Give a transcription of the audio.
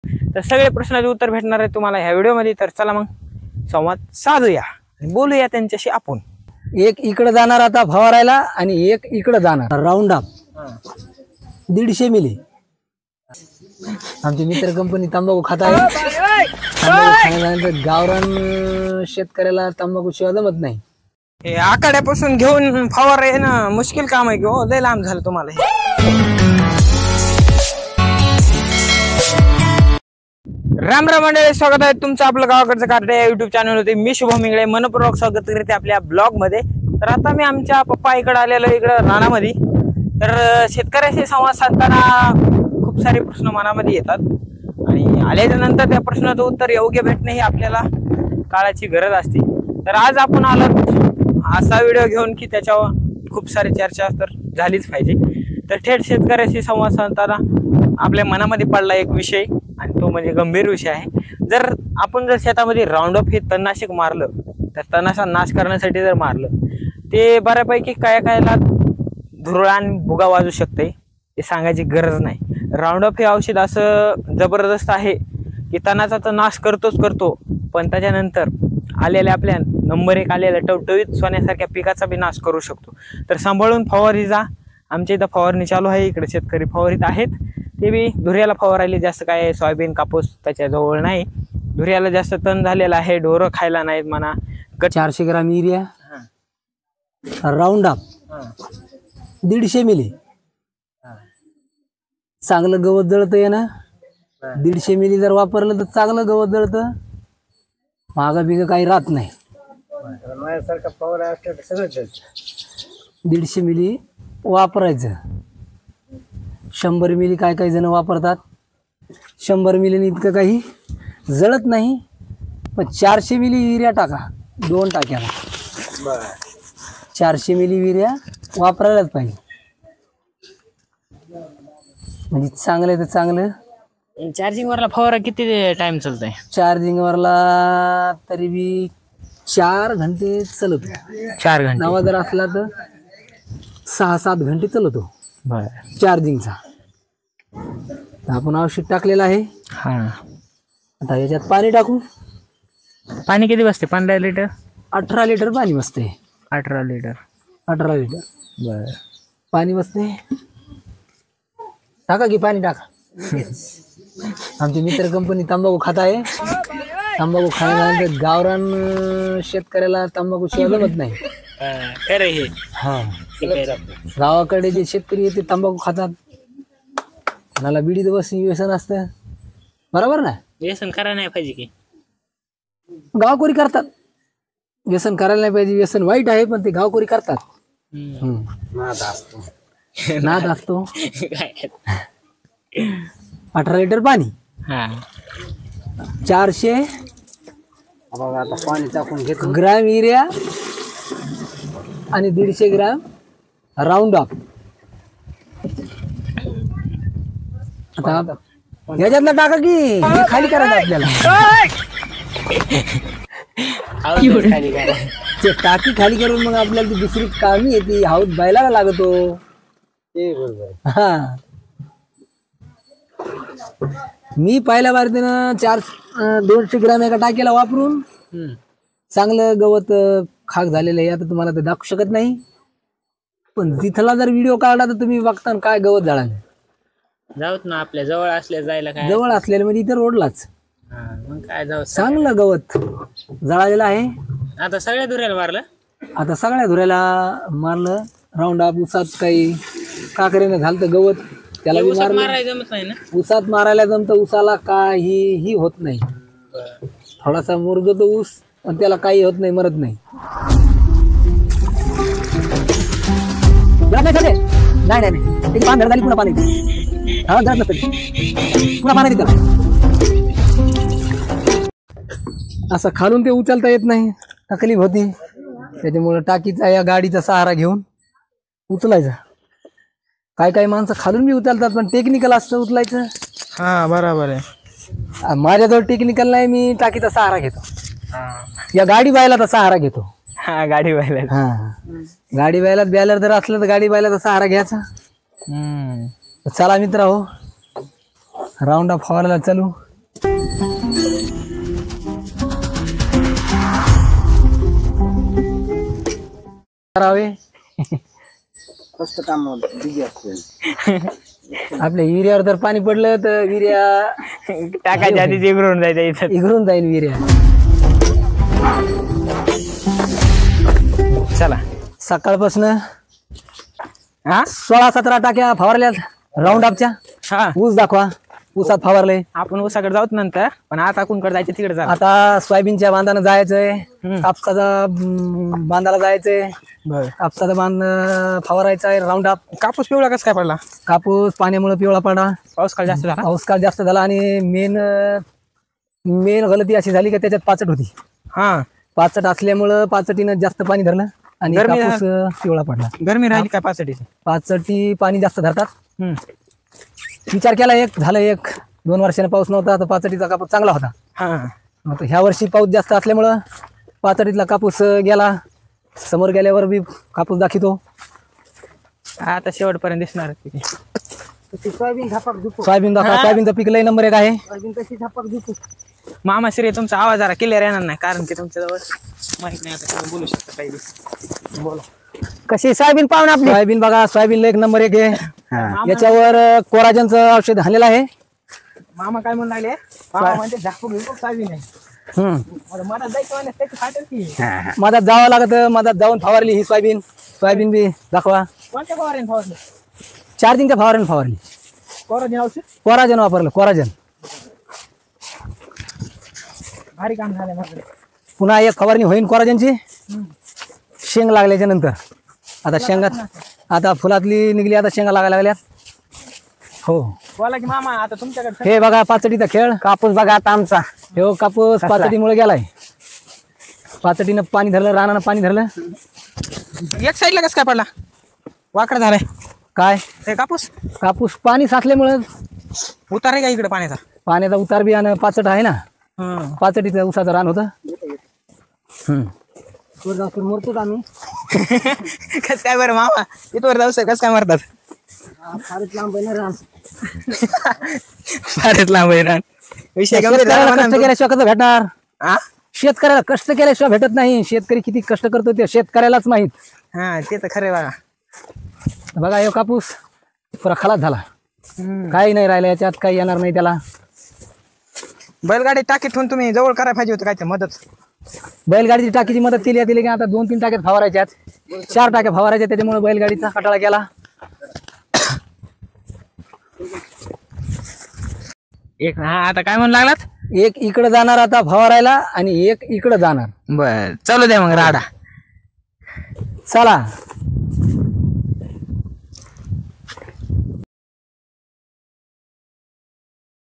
तर सगळे प्रश्नाचे उत्तर भेटणार आहे तुम्हाला ह्या व्हिडिओमध्ये। तर चला मग संवाद साधूया आणि बोलूया त्यांच्याशी आपण। एक इकडे जाणार आता फवारायला आणि एक इकडे जाणार राऊंड अप 150 मिली। आमची मित्र कंपनी तंबाखू खात आहे। गावरान शेतकऱ्याला तंबाखू शिवाय जमत नाही। हे आखाड्यापासून घेऊन फवार येणं मुश्किल काम आहे की हो, लय लांब झालं तुम्हाला हे। राम राम मंडळी, स्वागत आहे तुमचं आपलं गावाकडचं कार्टे या युट्यूब चॅनल होते। मी शुभम इंगळे मनपूर्वक स्वागत करते आपल्या ब्लॉग मध्ये। तर आता मी आमच्या पप्पा इकडे आलेलो इकडं रानामध्ये। तर शेतकऱ्याशी संवाद साधताना खूप सारे प्रश्न मनामध्ये येतात आणि आल्याच्या नंतर त्या प्रश्नाचं उत्तर योग्य भेटणे ही आपल्याला काळाची गरज असते। तर आज आपण आलो असा व्हिडिओ घेऊन की त्याच्यावर खूप सारी चर्चा तर झालीच पाहिजे। तर थेट शेतकऱ्याशी संवाद साधताना आपल्या मनामध्ये पडला एक विषय आणि तो म्हणजे गंभीर विषय आहे। जर शेतामध्ये राऊंड अप हे तणनाशक मारलं तर तणाचा नाश करण्यासाठी जर मारलं ते बऱ्यापैकी कायला धुरळा आणि भुगा वाजू शकते, ते सांगायची गरज नाही। राऊंड अप हे औषध असं जबरदस्त आहे की तणाचा तर नाश करतो, पण त्याच्यानंतर आलेल्या आपल्या नंबर 1 आलेल्या टवटवीत सोन्यासारख्या पिकाचा बी नाश करू शकतो। तर सांभाळून फवारी जा। आमच्या इथं फवारणी चालू आहे, इकडे शेतकरी फवारीत आहेत, ते बी धुऱ्याला फवारायला जास्त काय सोयाबीन कापूस त्याच्याजवळ नाही। धुऱ्याला जास्त तण झालेला आहे, ढोरं खायला नाहीत म्हणा। 400 ग्राम युरिया राऊंड अप 150 मिली। चांगलं गवत जळतं ना, 150 मिली जर वापरलं तर चांगलं गवत जळतं, मागा बिग काही राहत नाही। 150 मिली वापरायचं। 100 मिली काही जण वापरतात, 100 मिलीने इतकं काही जळत नाही, पण 400 मिली युरिया टाका 2 टाक्याला। 400 मिली युरिया वापरायलाच पाहिजे, म्हणजे चांगलं तर चांगलं। चार्जिंग वरला फवारा किती टाइम चालतंय? चार्जिंग वरला तरी बी 4 घंटे चालतो। 4 घंटे नवा जर असला तर 6-7 घंटे चालतो चार्जिंगचा। आपण औषध टाकलेलं आहे। आता याच्यात पाणी टाकू। पाणी किती बसते? 15 लिटर 18 लिटर पाणी बसते। 18 लिटर बर पाणी बसते। टाका की पाणी टाका। आमची मित्र कंपनी तंबाखू खात आहे। तंबाखू खाण्यानंतर गावरान शेतकऱ्याला तंबाखू शिवाय जमत नाही। खरं हे गावाकडे जे शेतकरी येते तंबाखू खातात, मला बिडीत बस व्यसन असतं, बरोबर ना? व्यसन करायला नाही पाहिजे की गावकोरी करतात, व्यसन करायला नाही पाहिजे। व्यसन वाईट आहे पण ते गावकोरी करतात। नाद असतो। 18 लिटर पाणी, 400 पाणी टाकून घेतो ग्राम युरिया आणि 150 ग्राम राऊंड अप। आता याच्यातला टाका की खाली करायचं आपल्याला। टाकी खाली करून मग आपल्याला ती दुसरी कामी येते, हाऊस बायला लागतो। हा, मी पहिल्या बार 200 ग्राम एका टाकीला वापरून चांगलं गवत खाक झालेलं आहे। आता तुम्हाला ते दाखवू शकत नाही, पण तिथला जर व्हिडिओ काढला तर तुम्ही बघता काय गवत जळालं। जाऊत ना, आपल्या जवळ असल्या जायला काय, जवळ असलेलं म्हणजे इथे रोडलाच मग काय जाऊ, चांगलं गवत जळालेलं आहे। आता सगळ्या धुऱ्याला मारलं, आता सगळ्या धुऱ्याला मारलं। राऊंड अप उसात काही काकरीनं घालतं गवत, त्याला मारायला जमत नाही ना। उसात मारायला जमतं, उसाला काही होत नाही। थोडासा मुरगतो ऊस, पण त्याला काही होत नाही, मरत नाही। नाही त्याची पान झाली, पुन्हा पाणी पुन्हा पाणी त्याला असं खालून ते उचलता येत नाही, तकलीफ होती। त्याच्यामुळे टाकीचा या गाडीचा सहारा घेऊन उचलायचा। काही माणसं खालून बी उचलतात, पण टेक्निकल असतं उचलायचं। हा बरोबर आहे। माझ्याजवळ टेक्निकल नाही, मी टाकीचा सहारा घेतो। या गाडी बायलाचा सहारा घेतो। गाडी बायला, गाडी बायला बॅलर जर असलं तर गाडी बायलाचा सहारा घ्यायचा। चला मित्र हो, राऊंड अप फवारायला चालू। करावे. फक्त काम बिझी असते. आपल्या युरियावर जर पाणी पडलं तर विर्या टाकायच्या आधीच इकडून जायचं इथं. इघरून जाईल विर्या. चला सकाळपासून हा 16-17 टाक्या फवारल्यात राऊंड अपच्या. हा ऊस दाखवा, ऊसात फवारले. आपण ऊसाकडे जाऊत नंतर, पण आता कुणकडे जायचं तिकडे जा. आता सोयाबीनच्या बांधानं जायचंय, कापसाचा बांधाला जायचंय. बर कापसाचा बांध फवारायचा आहे राऊंड अप. कापूस पिवळा कसं काय पडला? कापूस पाण्यामुळे पिवळा पडला. पाऊस काल जास्त झाला. पाऊस काळ जास्त झाला आणि मेन गलती अशी झाली की त्याच्यात पाचट होती. हा पाचट असल्यामुळं पाचटीनं जास्त पाणी धरलं आणि गरमी कापूस पिवळा पडला. गरमी राहिली काय पाचडीची? पाचटी पाणी जास्त धरतात. विचार केला झालं 1-2 वर्षाने पाऊस नव्हता तर पाचटीचा कापूस चांगला होता. हा आता ह्या वर्षी पाऊस जास्त असल्यामुळं पाचटीतला कापूस गेला. समोर गेल्यावर बी कापूस दाखवतो. आता शेवटपर्यंत दिसणार. सोयाबीन झापाक झुपू. सोयाबीन दाखवा. सोयाबीनचं पीक लय नंबर 1 आहे. सोयाबीन कशी झापाक झुपू. मामा श्री तुमचा आवाज जरा क्लिअर येणार नाही, कारण की तुमच्याजवळ माहित नाही. आता तुम्ही बोलू शकता काही. बोला. कशी सोयाबीन पाहून आपली सोयाबीन बघा. सोयाबीन एक नंबर 1 आहे. याच्यावर कोराजनचं औषध आणलेलं आहे. मामा काय म्हणून राहिले? मामा म्हणते झाकून घेऊन सोयाबीन आहे. मला जायचं म्हणे, त्याची फाटेल की. मधात जावं लागत. मधात जाऊन फवारली ही सोयाबीन. सोयाबीन बी दाखवा. कोणत्या फवारेन फवारलं? चार्जिंगच्या फवारणीने फवारली. कोरोना औषध कोराजन वापरलं. कोराजन. भारी काम झालं माझं. पुन्हा एक फवारणी होईल कोराजनची. शेंग लागल्याच्या नंतर. आता शेंगात आता फुलातली निघली. आता शेंगा लागायला लागल्यात. हो बोला की मामा, आता तुमच्याकडे हे बघा पाचटीचा खेळ. कापूस बघा आता आमचा. हो कापूस पाचटीमुळे गेलाय. पाचटीनं पाणी धरलं, रानानं पाणी धरलं. एक साईडला कसं काय पडला? वाकडा झालाय काय ते कापूस. कापूस पाणी साचल्यामुळे उतार आहे का इकडे पाण्याचा? पाण्याचा उतार बी आणि पाचट आहे ना. पाचटीचं उसाचं रान होतं. मरतो आम्ही. कस काय बरं मामा, इथवर जाऊ सर कसं काय मारतात? फारच लांब आहे ना रान. फारच लांब आहे रान. विषय गंभीर झाला शेतकऱ्याला म्हणा कष्ट तू. केल्याशिवाय कसं भेटणार? हा? शेतकऱ्याला कष्ट केल्याशिवाय भेटत नाही. शेतकरी किती कष्ट करतो ते शेतकऱ्यालाच माहित. हा ते तर खरं आहे बघा. बघा हे कापूस पुरा खलास झाला. काही नाही राहिलं याच्यात. काही येणार नाही त्याला. बैलगाडी टाकी ठेवून तुम्ही जवळ करायला पाहिजे होतं काय ते मदत. बैलगाडीची टाकीची मदत केली आहे. की आता 2-3 टाक्यात फवारायच्यात. 4 टाक्या फवारायच्या. त्याच्यामुळे बैलगाडीचा कटाळा केला. एक हा आता काय म्हणू लागलात? एक इकडे जाणार आता फवारायला आणि एक इकडे जाणार. बर चलू द्या मग राडा. चला